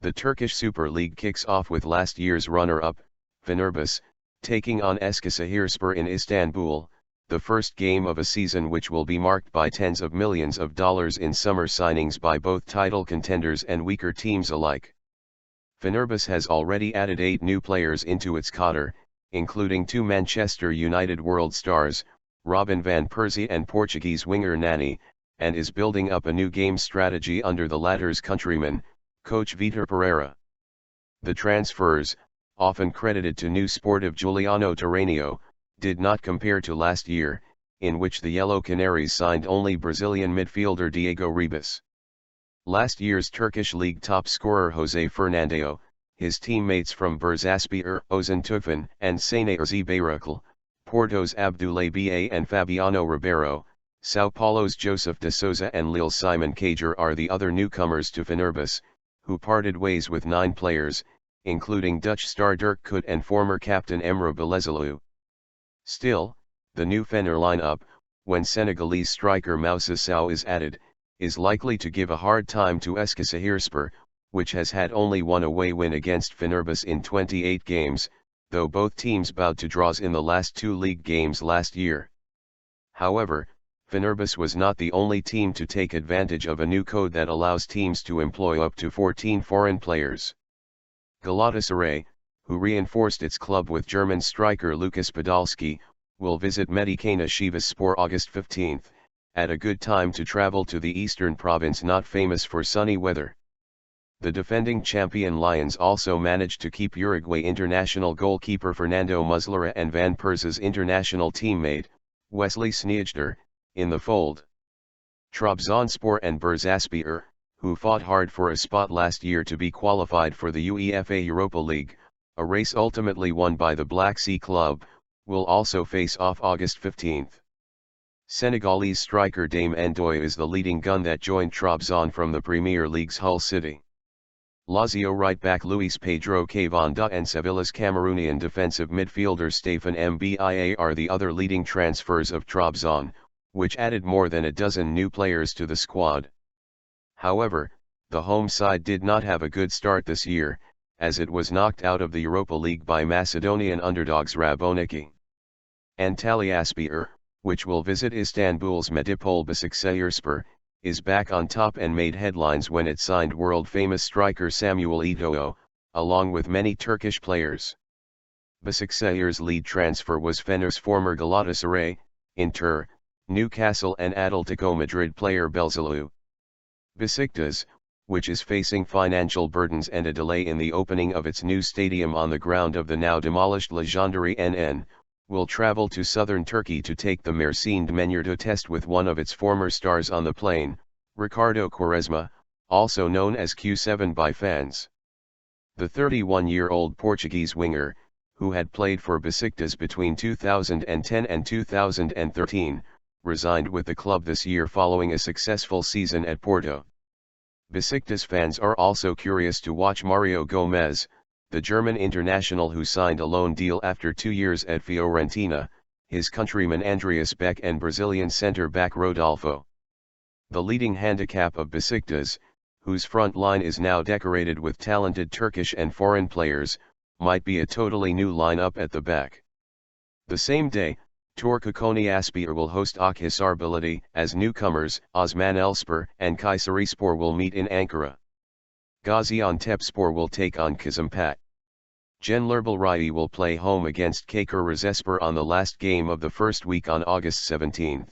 The Turkish Super League kicks off with last year's runner-up, Fenerbahçe, taking on Eskişehirspor in Istanbul, the first game of a season which will be marked by tens of millions of dollars in summer signings by both title contenders and weaker teams alike. Fenerbahçe has already added 8 new players into its cadre, including 2 Manchester United world stars, Robin van Persie and Portuguese winger Nani, and is building up a new game strategy under the latter's countryman, coach Vitor Pereira. The transfers, often credited to new sportive Giuliano Terraneo, did not compare to last year, in which the Yellow Canaries signed only Brazilian midfielder Diego Ribas. Last year's Turkish League top scorer Jose Fernandao, his teammates from Bursaspor Ozan Tufan and Şener Özbayraklı, Porto's Abdoulaye and Fabiano Ribeiro, Sao Paulo's Josef de Souza and Lille's Simon Cadre are the other newcomers to Fenerbahçe, who parted ways with 9 players, including Dutch star Dirk Kuyt and former captain Emre Belezoğlu. Still, the new Fener lineup, when Senegalese striker Moussa Sow is added, is likely to give a hard time to Eskişehirspor, which has had only one away win against Fenerbahçe in 28 games, though both teams bowed to draws in the last 2 league games last year. However, Fenerbahçe was not the only team to take advantage of a new code that allows teams to employ up to 14 foreign players. Galatasaray, who reinforced its club with German striker Lucas Podolski, will visit Medikana August 15, at a good time to travel to the eastern province not famous for sunny weather. The defending champion Lions also managed to keep Uruguay international goalkeeper Fernando Muslera and Van Persie's international teammate, Wesley Sneijder, in the fold. Trabzonspor and Bursaspor, who fought hard for a spot last year to be qualified for the UEFA Europa League, a race ultimately won by the Black Sea Club, will also face off August 15. Senegalese striker Dame Ndoye is the leading gun that joined Trabzon from the Premier League's Hull City. Lazio right-back Luis Pedro Cavanda and Sevilla's Cameroonian defensive midfielder Stefan Mbia are the other leading transfers of Trabzon, which added more than a dozen new players to the squad. However, the home side did not have a good start this year, as it was knocked out of the Europa League by Macedonian underdogs Raboniki. Antalyaspor, which will visit Istanbul's Medipol Başakşehirspor, is back on top and made headlines when it signed world-famous striker Samuel Eto'o, along with many Turkish players. Başakşehir's lead transfer was Fener's former Galatasaray, Inter, Newcastle and Atletico Madrid player Belezoğlu. Besiktas, which is facing financial burdens and a delay in the opening of its new stadium on the ground of the now demolished legendary NN, will travel to southern Turkey to take the Mersin Menyordu test with one of its former stars on the plane, Ricardo Quaresma, also known as Q7 by fans. The 31-year-old Portuguese winger, who had played for Besiktas between 2010 and 2013, resigned with the club this year following a successful season at Porto. Besiktas fans are also curious to watch Mario Gomez, the German international who signed a loan deal after 2 years at Fiorentina, his countryman Andreas Beck and Brazilian centre-back Rodolfo. The leading handicap of Besiktas, whose front line is now decorated with talented Turkish and foreign players, might be a totally new lineup at the back. The same day, Turku Konyaspor will host Akhisarbility as newcomers Osmanelspor and Kayserispor will meet in Ankara. Gaziantepspor will take on Kazımpak. Gençlerbirliği will play home against Çaykur Rizespor on the last game of the first week on August 17.